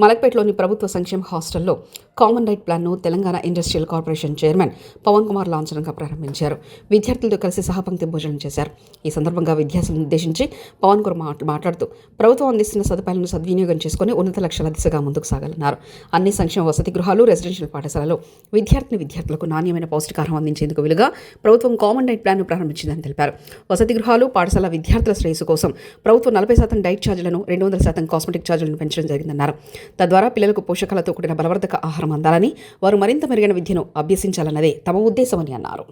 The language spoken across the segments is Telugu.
మలక్పేటలోని ప్రభుత్వ సంక్షేమ హాస్టల్లో కామన్ రైట్ ప్లాన్ను Telangana industrial corporation chairman Pavan Kumar లాంఛనంగా ప్రారంభించారు. విద్యార్థులతో కలిసి సహపంక్తి భోజనం చేశారు. ఈ సందర్భంగా విద్యార్థులను ఉద్దేశించి పవన్ కుమార్ మాట్లాడుతూ ప్రభుత్వం అందిస్తున్న సదుపాయాలను సద్వినియోగం చేసుకుని ఉన్నత లక్ష్యాల దిశగా ముందుకు సాగాలన్నారు. అన్ని సంక్షేమ వసతి గృహాలు, రెసిడెన్షియల్ పాఠశాలలో విద్యార్థులకు నాణ్యమైన పౌష్టికాహారం అందించేందుకు వీలుగా ప్రభుత్వం కామన్ రైట్ ప్లాన్ను ప్రారంభించిందని తెలిపారు. వసతి గృహాలు, పాఠశాల విద్యార్థుల శ్రేయస్సు కోసం ప్రభుత్వం 40% డైట్ ఛార్జీలను, 200% కాస్మెటిక్ ఛార్జీలను పెంచడం జరిగిందన్నారు. తద్వారా పిల్లలకు పోషకాలతో కూడిన బలవర్ధక ఆహారం అందాలని, వారు మరింత మెరుగైన విద్యను అభ్యసించాలన్నదే తమ ఉద్దేశమని అన్నారు.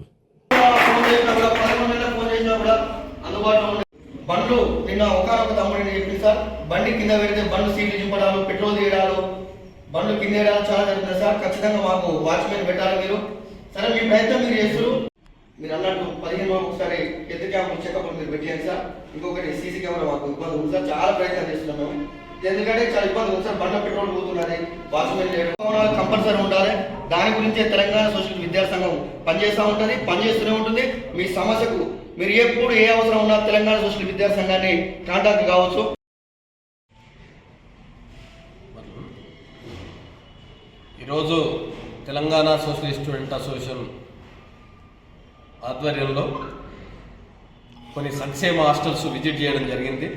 బండ్లు నిన్న ఒకనొక తమ్ముడిని చెప్పి సార్, బండి కింద పెడితే బండ్లు సీట్లు చింపడాలు, పెట్రోల్ తీయడాలు, బండ్లు కింద వేయడాలు చాలా జరుగుతుంది సార్. ఖచ్చితంగా మాకు వాచ్మెన్ పెట్టాలి మీరు. సరే, మీ ప్రయత్నం మీరు చేస్తారు. మీరు అన్నట్టు 15 రోజులు ఒకసారి హెల్త్ క్యాంప్ చెకప్లు మీరు పెట్టేయండి సార్. ఇంకొకటి సీసీ కెమెరా మాకు ఇబ్బంది ఉంది సార్, చాలా ప్రయత్నం చేస్తున్నాం మేము. ఎందుకంటే చాలా ఇబ్బంది ఉంది సార్, బండ్ల పెట్రోల్ పోతున్నది, వాచ్మెన్ లేడు, కంపల్సరీ ఉండాలి. దాని గురించే తెలంగాణ సోషల్ విద్యా సంఘం పనిచేస్తూ ఉంటుంది, పనిచేస్తూనే ఉంటుంది. మీ సమస్యకు మీరు ఎప్పుడు ఏ అవసరం ఉన్నా తెలంగాణ సోషల్ విద్యా సంఘాన్ని కాంటాక్ట్ కావచ్చు. ఈరోజు తెలంగాణ సోషల్ స్టూడెంట్ అసోసియేషన్ ఆధ్వర్యంలో కొన్ని సంక్షేమ హాస్టల్స్ విజిట్ చేయడం జరిగింది.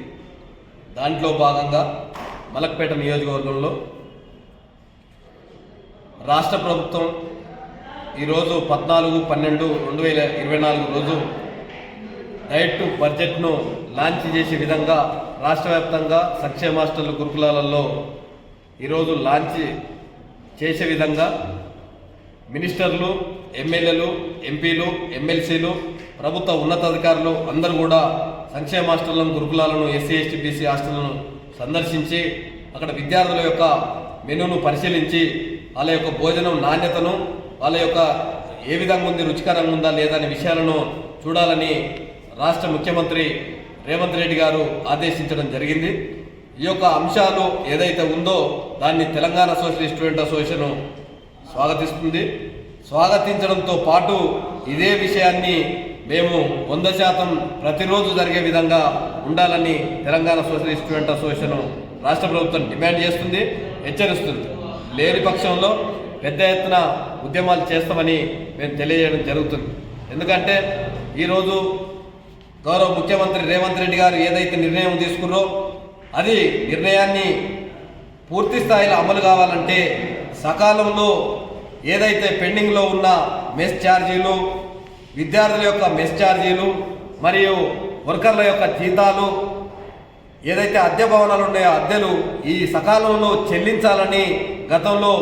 దాంట్లో భాగంగా మలక్పేట నియోజకవర్గంలో రాష్ట్ర ప్రభుత్వం ఈరోజు 14/12/2024 రోజు డైట్ బడ్జెట్ను లాంచ్ చేసే విధంగా రాష్ట్ర వ్యాప్తంగా సంక్షేమ హాస్టల్ గురుకులాలలో ఈరోజు లాంచ్ చేసే విధంగా మినిస్టర్లు, ఎమ్మెల్యేలు, ఎంపీలు, ఎమ్మెల్సీలు, ప్రభుత్వ ఉన్నతాధికారులు అందరూ కూడా సంక్షేమ హాస్టళ్లను, గురుకులాలను, ఎస్సీ, ఎస్టీ, బీసీ హాస్టళ్లను సందర్శించి అక్కడ విద్యార్థుల యొక్క మెనూను పరిశీలించి వాళ్ళ యొక్క భోజనం నాణ్యతను, వాళ్ళ యొక్క ఏ విధంగా ఉంది, రుచికరంగా ఉందా లేదా అనే విషయాలను చూడాలని రాష్ట్ర ముఖ్యమంత్రి రేవంత్ రెడ్డి గారు ఆదేశించడం జరిగింది. ఈ యొక్క అంశాలు ఏదైతే ఉందో దాన్ని తెలంగాణ సోషల్ స్టూడెంట్ అసోసియేషన్ స్వాగతిస్తుంది. స్వాగతించడంతో పాటు ఇదే విషయాన్ని మేము 100% ప్రతిరోజు జరిగే విధంగా ఉండాలని తెలంగాణ సోషల్ స్టూడెంట్ అసోసియేషన్ రాష్ట్ర ప్రభుత్వం డిమాండ్ చేస్తుంది, హెచ్చరిస్తుంది. లేని పక్షంలో పెద్ద ఎత్తున ఉద్యమాలు చేస్తామని మేము తెలియజేయడం జరుగుతుంది. ఎందుకంటే ఈరోజు గౌరవ ముఖ్యమంత్రి రేవంత్ రెడ్డి గారు ఏదైతే నిర్ణయం తీసుకున్నారో అది నిర్ణయాన్ని పూర్తి స్థాయిలో అమలు కావాలంటే సకాలంలో ఏదైతే పెండింగ్లో ఉన్న మెస్ ఛార్జీలు, విద్యార్థుల యొక్క మెస్ ఛార్జీలు మరియు వర్కర్ల యొక్క జీతాలు, ఏదైతే అద్దె భవనాలు ఉన్నాయో అద్దెలు ఈ సకాలంలో చెల్లించాలని గతంలో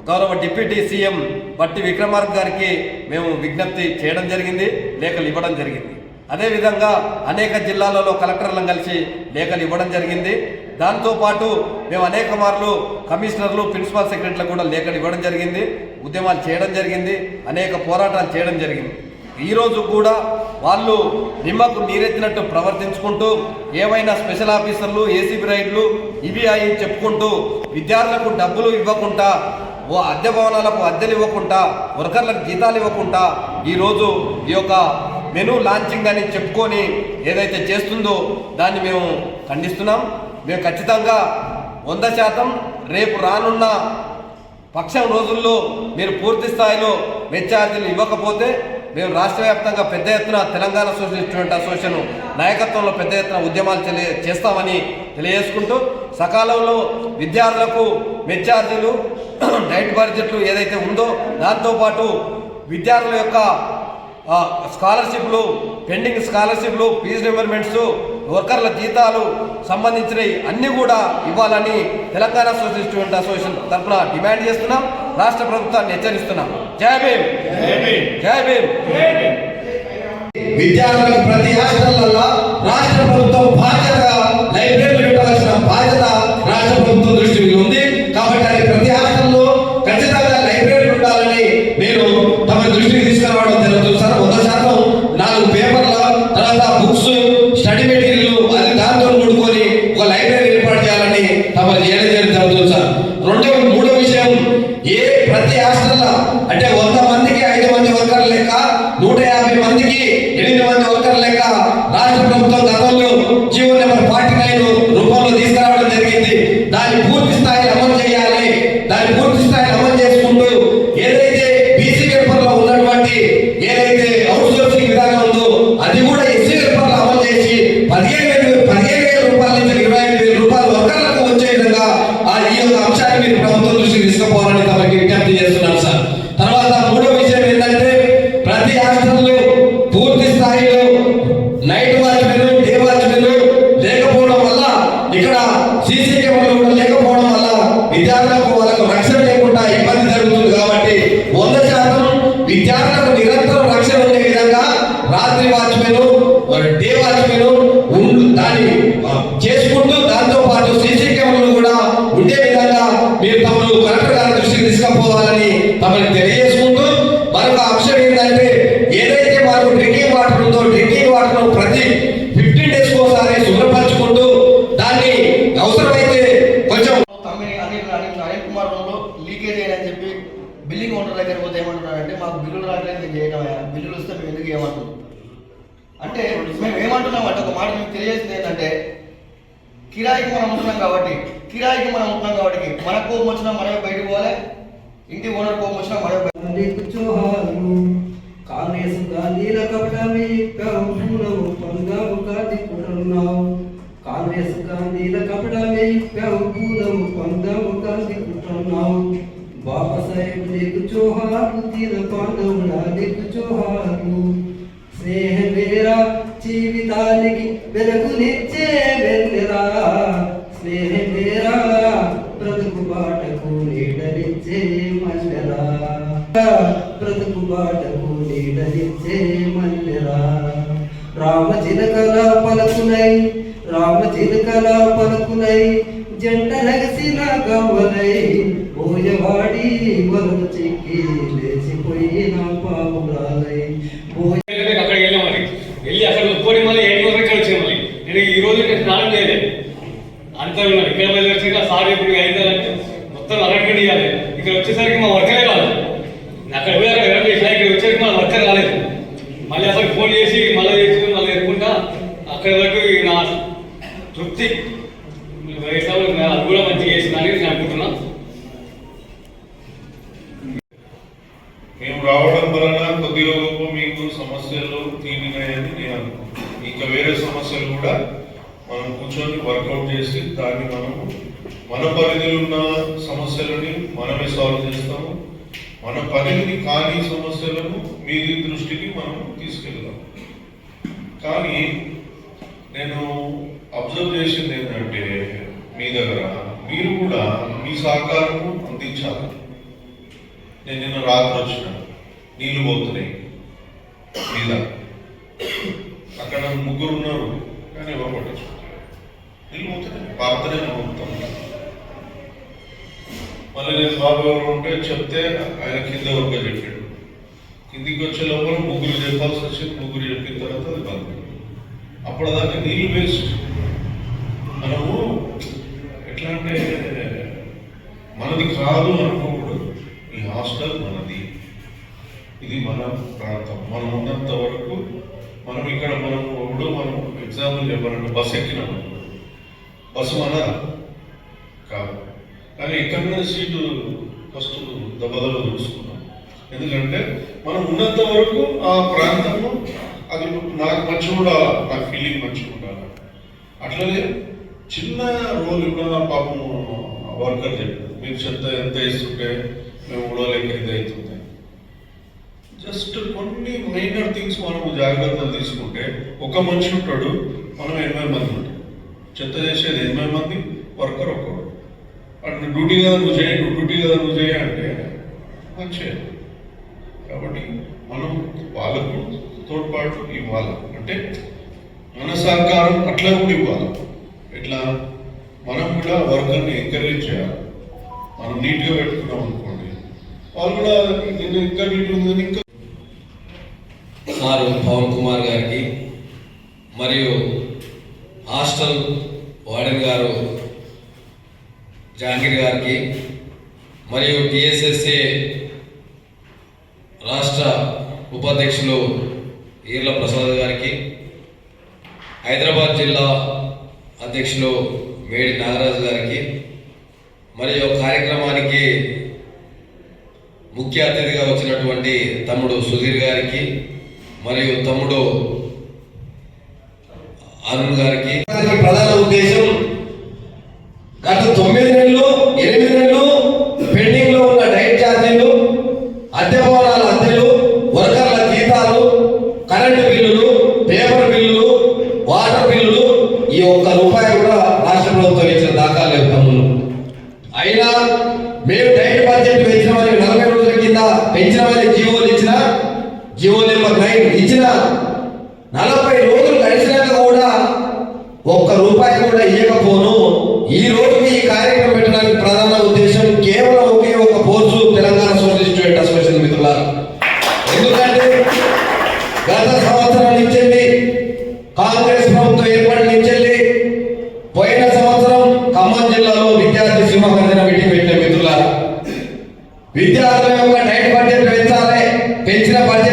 గౌరవ డిప్యూటీ సీఎం బట్టి విక్రమార్క గారికి మేము విజ్ఞప్తి చేయడం జరిగింది, లేఖలు ఇవ్వడం జరిగింది. అదేవిధంగా అనేక జిల్లాలలో కలెక్టర్లను కలిసి లేఖలు ఇవ్వడం జరిగింది. దాంతోపాటు మేము అనేక మార్లు కమిషనర్లు, ప్రిన్సిపల్ సెక్రటరీలకు కూడా లేఖలు ఇవ్వడం జరిగింది, ఉద్యమాలు చేయడం జరిగింది, అనేక పోరాటాలు చేయడం జరిగింది. ఈరోజు కూడా వాళ్ళు నిమ్మకు నీరెత్తినట్టు ప్రవర్తించుకుంటూ ఏవైనా స్పెషల్ ఆఫీసర్లు, ఏసీబీ రైడ్లు ఇవి అయి చెప్పుకుంటూ విద్యార్థులకు డబ్బులు ఇవ్వకుండా, అద్దె భవనాలకు అద్దెలు ఇవ్వకుండా, వర్కర్లకు జీతాలు ఇవ్వకుండా ఈరోజు ఈ యొక్క మెనూ లాంచింగ్ అని చెప్పుకొని ఏదైతే చేస్తుందో దాన్ని మేము ఖండిస్తున్నాం. మేము ఖచ్చితంగా 100% రేపు రానున్న పక్షం రోజుల్లో మీరు పూర్తి స్థాయిలో మెస్ ఛార్జీలు ఇవ్వకపోతే మేము రాష్ట్ర వ్యాప్తంగా పెద్ద ఎత్తున తెలంగాణ సోషల్ స్టూడెంట్ అసోసియేషన్ నాయకత్వంలో పెద్ద ఎత్తున ఉద్యమాలు చేస్తామని తెలియజేసుకుంటూ సకాలంలో విద్యార్థులకు మెస్ ఛార్జీలు, డైట్ బడ్జెట్లు ఏదైతే ఉందో దాంతోపాటు విద్యార్థుల యొక్క స్కాలర్షిప్లు, పెండింగ్ స్కాలర్షిప్లు, ఫీజు రిమెంబర్మెంట్స్, వర్కర్ల జీతాలు సంబంధించినవి అన్నీ కూడా ఇవ్వాలని తెలంగాణ సోషల్ స్టూడెంట్ అసోసియేషన్ తరఫున డిమాండ్ చేస్తున్నాం, రాష్ట్ర ప్రభుత్వాన్ని హెచ్చరిస్తున్నాం. జై భీమ్, జై భీమ్. విద్యార్థులకు ప్రతి హాస్టల్లో రాష్ట్ర ప్రభుత్వం బాధ్యతగా లైబ్రరీలు పెట్టవలసిన బాధ్యత రాష్ట్ర ప్రభుత్వం దృష్టిలో ఉంది. కాబట్టి అది ప్రతి హాస్టల్లో ఖచ్చితంగా లైబ్రరీలు ఉండాలని నేను తమ దృష్టికి తీసుకురావడం జరుగుతుంది సార్. 100% 4 పేపర్ల తర్వాత బుక్స్, స్టడీ మెటీరియల్ అది దాంతో కూడుకొని ఒక లైబ్రరీ ఏర్పాటు చేయాలని తమరు చేయడం జరుగుతుంది సార్. మూడో విషయం, ప్రతి హాస్టల్లో అంటే 100 మందికి 5 మంది వర్కర్లు లెక్క, 150 మందికి 8 మంది వర్కర్లు లెక్క రాష్ట్ర ప్రభుత్వం గతంలో జీవో నెంబర్ 49 రూపంలో తీసుకురావడం జరిగింది. మీరు తమను కలెక్టర్ గారి దృష్టికి తీసుకుపోవాలని తమని తెలియజేసుకుంటూ మరొక అంశం ఏంటంటే ఏదైతే మనకు డ్రింకింగ్ వాటర్ ఉందో డ్రింకింగ్ వాటర్ ప్రతి 15 days ఒకసారి శుభ్రపరచుకుంటూ దాన్ని అవసరమైతే కొంచెం అనిల్ కుమార్ లో లీకేజ్ అయ్యారని చెప్పి బిల్డింగ్ ఓనర్ దగ్గర పోతే ఏమంటున్నారంటే మాకు బిల్లులు రావట్లేదు, మేము చేయడం బిల్లులు వస్తే మేము ఎందుకు ఏమంటున్నాం అంటే మేము ఏమంటున్నాం అంటే ఒక మాట మీకు తెలియజేసింది ఏంటంటే కిరాయికి మనం ఉంటున్నాం కాబట్టి మన కోపం వచ్చినా మనమే బయటకు పోవాలి, ఇంటి ఓనర్ కోపం వచ్చినా మనమే కాంగ్రెస్ గాంధీల కపటమే పూలము పందాము కాదికుంటున్నావు కాంగ్రెస్ గాంధీల కపటమే పూలము పందాము కాదికుంటున్నావు బాబాసాహెబ్ నీకు జోహారు తీర పాండవుల నీకు జోహారు స్నేహమేరా జీవితానికి వెలుగునిచ్చే వెన్నెరా స్నేహమేరా బ్రతుకు బాటకు నీడనిచ్చే మల్లెరా బ్రతుకు బాటకు నీడనిచ్చే మల్లెరా రామచిలకల పలుకులై జంట నగసిన గవ్వలై బోయవాడి వరకు చిక్కి లేచిపోయిన పావురాలై అక్కడికి వెళ్ళి అక్కడ ఒప్పుకొని మళ్ళీ 8 వరకు ఇక్కడ వచ్చాను. మళ్ళీ నేను ఈ రోజు స్నానం చేయలేదు, అంతా ఉన్నాను. ఇక్కడ మళ్ళీ వచ్చాక సార్ ఇప్పుడు అయిందంటే మొత్తం అలర్ట్మెంట్ ఇవ్వాలి. ఇక్కడ వచ్చేసరికి మా వర్కరే కాలేదు. అక్కడ పోయి అక్కడ ఎవరు చేసినా ఇక్కడ వచ్చేసరికి మా వర్కర్ రాలేదు. మళ్ళీ అసలు ఫోన్ చేసి మళ్ళీ ఎదుర్కొంటా అక్కడి వరకు నా తృప్తి అది కూడా మంచిగా చేసిందని నేను అనుకుంటున్నాను. మేము రావడం వలన కొద్దిగా గొప్ప మీకు సమస్యలు తీరినాయని నేను అనుకుంటున్నాను. ఇంకా వేరే సమస్యలు కూడా మనం కూర్చొని వర్కౌట్ చేసి దాన్ని మనము మన పరిధిలో ఉన్న సమస్యలని మనమే సాల్వ్ చేస్తాము, మన పరిధిని కాని సమస్యలను మీ దృష్టికి మనం తీసుకెళ్దాం. కానీ నేను అబ్జర్వ్ చేసింది ఏంటంటే మీ దగ్గర మీరు కూడా మీ సహకారం అందించాలి. నేను నిన్న రాత్రి వచ్చిన నీళ్లు పోతున్నాయి మీద, అక్కడ 3 ఉన్నారు కానీ ఎవరు పట్టించుకుంటారు. నీళ్ళు పోతున్నాయి పారుతూనే మొత్తం. మళ్ళీ నేను బాబు ఎవరు ఉంటే చెప్తే ఆయన కింద వరకు చెప్పాడు. కిందికి వచ్చే లోపల 3 చెప్పాల్సి వచ్చింది. 3 చెప్పిన తర్వాత అది బంద్. అప్పటిదాకా నీళ్ళు వేస్ట్. మనము ఎట్లా అంటే మనది కాదు అనుకోకూడదు. ఈ హాస్టల్ మనది, ఇది మన ప్రాంతం. మనం ఉన్నంత వరకు మనం ఇక్కడ మనం ఎగ్జాంపుల్ చెప్పాలంటే బస్సు ఎక్కినాం, బస్సు మన కాదు. కానీ ఎక్కడైనా సీటు ఫస్ట్ దెబ్బదలు చూసుకున్నాం. ఎందుకంటే మనం ఉన్నంత వరకు ఆ ప్రాంతము అది నాకు మంచిగా ఉండాలి, నాకు ఫీలింగ్ మంచిగా ఉండాలి. అట్లనే చిన్న రోల్ కూడా పాపం వర్కర్ చెప్పారు, మీరు చెత్త ఎంత ఇస్తుంటే మేము ఉడవలేక ఇది అవుతుంది. జస్ట్ కొన్ని మైనర్ థింగ్స్ మనము జాగ్రత్తలు తీసుకుంటే ఒక మనిషి ఉంటాడు, మనం 80 మంది ఉంటాం. చెత్త చేసేది 80 మంది, వర్కర్ ఒక్కడు. అటు డ్యూటీ కదా నువ్వు చేయ అంటే మంచిగా. కాబట్టి మనం వాళ్ళకు తోడ్పాటు ఇవ్వాలి. అంటే మన సహకారం అట్లా కూడా ఇవ్వాలి. ఎట్లా మనం కూడా వర్కర్ని ఎంకరేజ్ చేయాలి. మనం నీట్గా పెట్టుకున్నాం అనుకోండి, వాళ్ళు కూడా నేను ఇంకా నీట్ ఉందని ఇంకా. సారు పవన్ కుమార్ గారికి మరియు హాస్టల్ వార్డెన్ గారు జహాంగీర్ గారికి మరియు టిఎస్ఎస్ఏ రాష్ట్ర ఉపాధ్యక్షులు ఈర్ల ప్రసాద్ గారికి, హైదరాబాద్ జిల్లా అధ్యక్షులు మేడి నాగరాజు గారికి, మరియు కార్యక్రమానికి ముఖ్య అతిథిగా వచ్చినటువంటి తమ్ముడు సుధీర్ గారికి మరియు తమ్ముడు అరుణ్ గారికి. ప్రధాన ఉద్దేశం గత 9 నెలలు 8 నెలలు పెండింగ్ లో ఉన్న డైట్ ఛార్జీలు, అద్దె భవనాల అద్దెలు, వర్కర్ల జీతాలు, కరెంటు బిల్లులు, పేపర్ బిల్లులు, వాటర్ బిల్లులు ఈ ₹1 కూడా రాష్ట్ర ప్రభుత్వం ఇచ్చిన దాఖలు లేవు తమ్ముళ్ళు. అయినా మేము డైట్ బడ్జెట్ పెంచినామని 40 రోజుల కింద పెంచినామని జీవోలు ఇచ్చిన, జీవో నెంబర్ 9 ఇచ్చిన 40 రోజులు గడిచినాక కూడా ₹1 కూడా ఇవ్వకపోను. ఈ రోజుకి ఈ కార్యక్రమం పెట్టడానికి ప్రధాన ఉద్దేశం పాఠశాల యొక్క డైట్ బడ్జెట్ పెంచాలి, పెంచిన బడ్జెట్